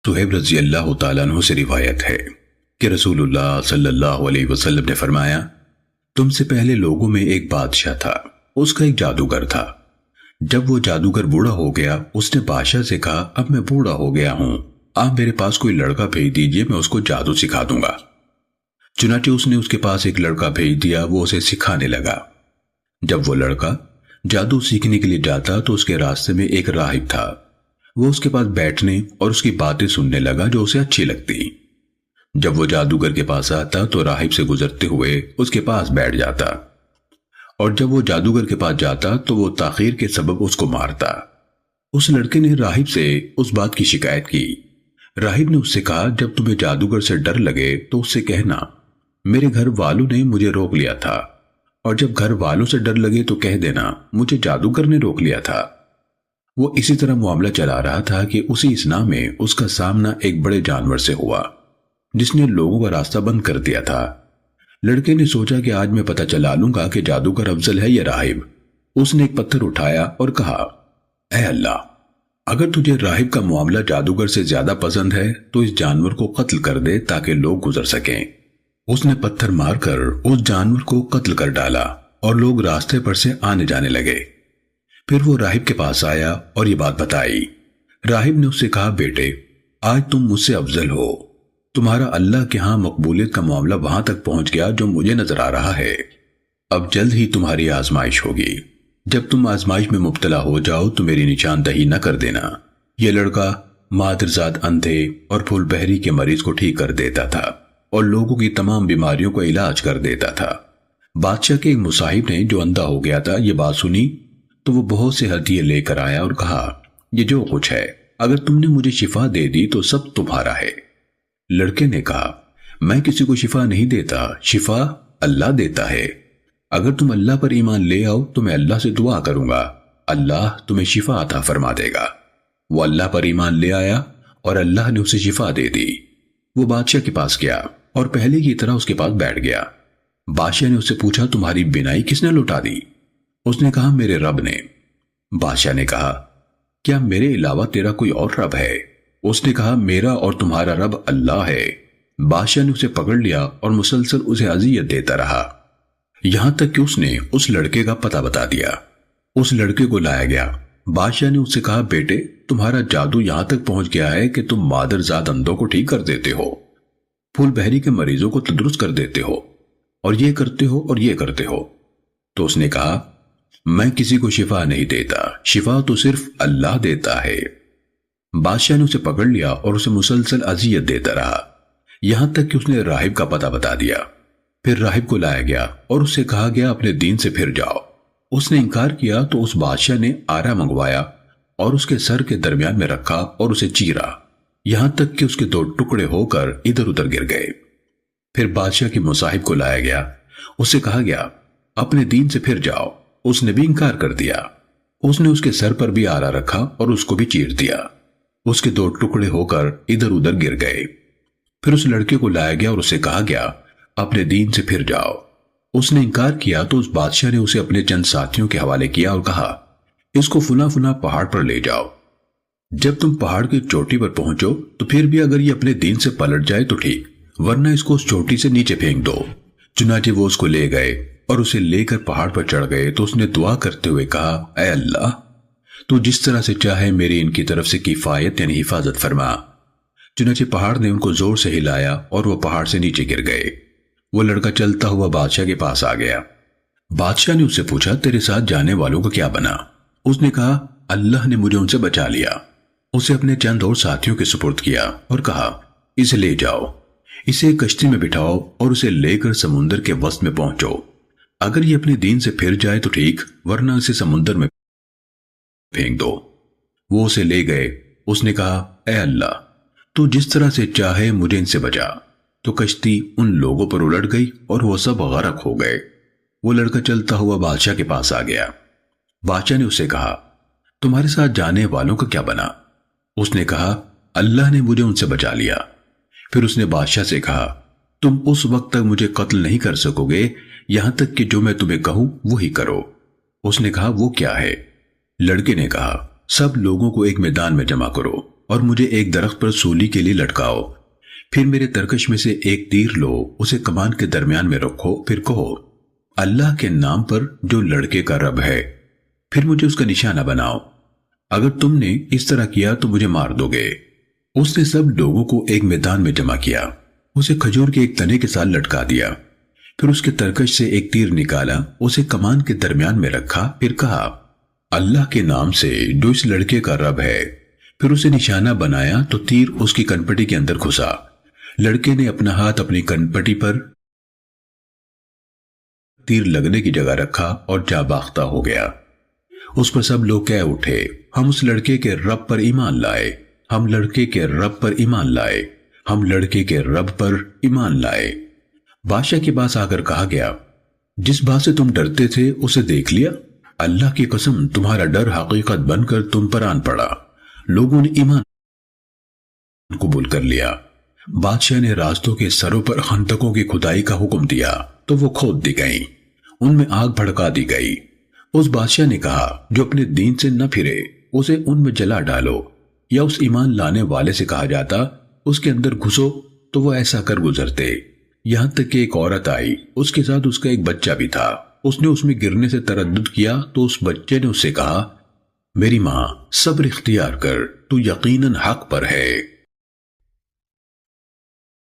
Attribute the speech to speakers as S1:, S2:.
S1: صہیب رضی اللہ تعالیٰ عنہ سے روایت ہے کہ رسول اللہ صلی اللہ علیہ وسلم نے فرمایا، تم سے پہلے لوگوں میں ایک بادشاہ تھا، اس کا ایک جادوگر تھا۔ جب وہ جادوگر بوڑھا ہو گیا، اس نے بادشاہ سے کہا، اب میں بوڑھا ہو گیا ہوں، آپ میرے پاس کوئی لڑکا بھیج دیجئے، میں اس کو جادو سکھا دوں گا۔ چنانچہ اس نے اس کے پاس ایک لڑکا بھیج دیا، وہ اسے سکھانے لگا۔ جب وہ لڑکا جادو سیکھنے کے لیے جاتا تو اس کے راستے میں ایک راہب تھا۔ وہ اس کے پاس بیٹھنے اور اس کی باتیں سننے لگا جو اسے اچھی لگتی۔ جب وہ جادوگر کے پاس آتا تو راہب سے گزرتے ہوئے اس کے پاس بیٹھ جاتا، اور جب وہ جادوگر کے پاس جاتا تو وہ تاخیر کے سبب اس کو مارتا۔ اس لڑکے نے راہب سے اس بات کی شکایت کی۔ راہب نے اس سے کہا، جب تمہیں جادوگر سے ڈر لگے تو اس سے کہنا، میرے گھر والوں نے مجھے روک لیا تھا، اور جب گھر والوں سے ڈر لگے تو کہہ دینا، مجھے جادوگر نے روک لیا تھا۔ وہ اسی طرح معاملہ چلا رہا تھا کہ اسی اثناء میں اس کا سامنا ایک بڑے جانور سے ہوا جس نے لوگوں کا راستہ بند کر دیا تھا۔ لڑکے نے سوچا کہ آج میں پتہ چلا لوں گا کہ جادوگر افضل ہے یا راہب۔ اس نے ایک پتھر اٹھایا اور کہا، اے اللہ، اگر تجھے راہب کا معاملہ جادوگر سے زیادہ پسند ہے تو اس جانور کو قتل کر دے تاکہ لوگ گزر سکیں۔ اس نے پتھر مار کر اس جانور کو قتل کر ڈالا اور لوگ راستے پر سے آنے جانے لگے۔ پھر وہ راہب کے پاس آیا اور یہ بات بتائی۔ راہب نے اس سے کہا، بیٹے، آج تم مجھ سے افضل ہو، تمہارا اللہ کے ہاں مقبولیت کا معاملہ وہاں تک پہنچ گیا جو مجھے نظر آ رہا ہے۔ اب جلد ہی تمہاری آزمائش ہوگی، جب تم آزمائش میں مبتلا ہو جاؤ تو میری نشاندہی نہ کر دینا۔ یہ لڑکا مادرزاد اندھے اور پھول بہری کے مریض کو ٹھیک کر دیتا تھا اور لوگوں کی تمام بیماریوں کو علاج کر دیتا تھا۔ بادشاہ کے ایک مصاحب نے جو اندھا ہو گیا تھا یہ بات سنی تو وہ بہت سے ہدیے لے کر آیا اور کہا، یہ جو کچھ ہے اگر تم نے مجھے شفا دے دی تو سب تمہارا ہے۔ لڑکے نے کہا، میں کسی کو شفا نہیں دیتا، شفا اللہ دیتا ہے۔ اگر تم اللہ پر ایمان لے آؤ تو میں اللہ سے دعا کروں گا، اللہ تمہیں شفا عطا فرما دے گا۔ وہ اللہ پر ایمان لے آیا اور اللہ نے اسے شفا دے دی۔ وہ بادشاہ کے پاس گیا اور پہلے کی طرح اس کے پاس بیٹھ گیا۔ بادشاہ نے اس سے پوچھا، تمہاری بینائی کس نے لوٹا دی؟ اس نے کہا، میرے رب نے۔ بادشاہ نے کہا، کیا میرے علاوہ تیرا کوئی اور رب ہے؟ اس نے کہا، میرا اور تمہارا رب اللہ ہے۔ بادشاہ نے اسے پکڑ لیا اور مسلسل اسے اذیت دیتا رہا، یہاں تک کہ اس نے اس لڑکے کا پتہ بتا دیا۔ اس لڑکے کو لایا گیا۔ بادشاہ نے اس سے کہا، بیٹے، تمہارا جادو یہاں تک پہنچ گیا ہے کہ تم مادرزاد اندھوں کو ٹھیک کر دیتے ہو، پھول بہری کے مریضوں کو تندرست کر دیتے ہو، اور یہ کرتے ہو اور یہ کرتے ہو۔ تو اس نے کہا، میں کسی کو شفا نہیں دیتا، شفا تو صرف اللہ دیتا ہے۔ بادشاہ نے اسے پکڑ لیا اور اسے مسلسل اذیت دیتا رہا، یہاں تک کہ اس نے راہب کا پتہ بتا دیا۔ پھر راہب کو لایا گیا اور اسے کہا گیا، اپنے دین سے پھر جاؤ۔ اس نے انکار کیا تو اس بادشاہ نے آرا منگوایا اور اس کے سر کے درمیان میں رکھا اور اسے چیرا، یہاں تک کہ اس کے 2 ٹکڑے ہو کر ادھر ادھر گر گئے۔ پھر بادشاہ کے مصاحب کو لایا گیا، اس سے کہا گیا، اپنے دین سے پھر جاؤ۔ اس نے بھی انکار کر دیا۔ اس نے اس کے سر پر بھی آرا رکھا اور اس کو بھی چیر دیا، اس کے 2 ٹکڑے ہو کر ادھر ادھر گر گئے۔ پھر اس لڑکے کو لایا گیا اور اسے کہا گیا، اپنے دین سے پھر جاؤ۔ اس نے انکار کیا تو اس بادشاہ نے اسے اپنے چند ساتھیوں کے حوالے کیا اور کہا، اس کو فلاں فلاں پہاڑ پر لے جاؤ۔ جب تم پہاڑ کی چوٹی پر پہنچو تو پھر بھی اگر یہ اپنے دین سے پلٹ جائے تو ٹھیک، ورنہ اس کو اس چوٹی سے نیچے پھینک دو۔ چنانچہ وہ اس کو لے گئے اور اسے لے کر پہاڑ پر چڑھ گئے تو اس نے دعا کرتے ہوئے کہا، اے اللہ، تو جس طرح سے چاہے میری ان کی طرف سے کفایت یعنی حفاظت فرما۔ چنانچہ پہاڑ نے ان کو زور سے ہلایا اور وہ پہاڑ سے نیچے گر گئے۔ وہ لڑکا چلتا ہوا بادشاہ کے پاس آ گیا۔ بادشاہ نے اس سے پوچھا، تیرے ساتھ جانے والوں کا کیا بنا؟ اس نے کہا، اللہ نے مجھے ان سے بچا لیا۔ اسے اپنے چند اور ساتھیوں کے سپرد کیا اور کہا، اسے لے جاؤ، اسے ایک کشتی میں بٹھاؤ اور اسے لے کر سمندر کے وسط میں پہنچو۔ اگر یہ اپنے دین سے پھر جائے تو ٹھیک، ورنہ اسے سمندر میں پھینک دو۔ وہ اسے لے گئے۔ اس نے کہا، اے اللہ، تو جس طرح سے چاہے مجھے ان سے بچا۔ تو کشتی ان لوگوں پر الٹ گئی اور وہ سب غرق ہو گئے۔ وہ لڑکا چلتا ہوا بادشاہ کے پاس آ گیا۔ بادشاہ نے اس سے کہا، تمہارے ساتھ جانے والوں کا کیا بنا؟ اس نے کہا، اللہ نے مجھے ان سے بچا لیا۔ پھر اس نے بادشاہ سے کہا، تم اس وقت تک مجھے قتل نہیں کر سکو گے یہاں تک کہ جو میں تمہیں کہوں وہی کرو۔ اس نے کہا، وہ کیا ہے؟ لڑکے نے کہا، سب لوگوں کو ایک میدان میں جمع کرو اور مجھے ایک درخت پر سولی کے لیے لٹکاؤ، پھر میرے ترکش میں سے ایک تیر لو، اسے کمان کے درمیان میں رکھو، پھر کہو اللہ کے نام پر جو لڑکے کا رب ہے، پھر مجھے اس کا نشانہ بناؤ، اگر تم نے اس طرح کیا تو مجھے مار دو گے۔ اس نے سب لوگوں کو ایک میدان میں جمع کیا، اسے کھجور کے ایک تنے کے ساتھ لٹکا دیا، پھر اس کے ترکش سے ایک تیر نکالا، اسے کمان کے درمیان میں رکھا، پھر کہا اللہ کے نام سے جو اس لڑکے کا رب ہے، پھر اسے نشانہ بنایا تو تیر اس کی کنپٹی کے اندر گھسا۔ لڑکے نے اپنا ہاتھ اپنی کنپٹی پر تیر لگنے کی جگہ رکھا اور جاں باختہ ہو گیا۔ اس پر سب لوگ کہہ اٹھے ہم اس لڑکے کے رب پر ایمان لائے، ہم لڑکے کے رب پر ایمان لائے، ہم لڑکے کے رب پر ایمان لائے۔ بادشاہ کے پاس آ کر کہا گیا جس بات سے تم ڈرتے تھے اسے دیکھ لیا؟ اللہ کی قسم تمہارا ڈر حقیقت بن کر تم پر آن پڑا، لوگوں نے ایمان قبول کر لیا۔ بادشاہ نے راستوں کے سروں پر خندقوں کی کھدائی کا حکم دیا تو وہ کھود دی گئیں، ان میں آگ بھڑکا دی گئی۔ اس بادشاہ نے کہا جو اپنے دین سے نہ پھرے اسے ان میں جلا ڈالو، یا اس ایمان لانے والے سے کہا جاتا اس کے اندر گھسو تو وہ ایسا کر گزرتے۔ یہاں تک کہ ایک عورت آئی، اس کے ساتھ اس کا ایک بچہ بھی تھا، اس نے اس میں گرنے سے تردد کیا تو اس بچے نے اس سے کہا میری ماں صبر اختیار کر، تو یقیناً حق پر ہے۔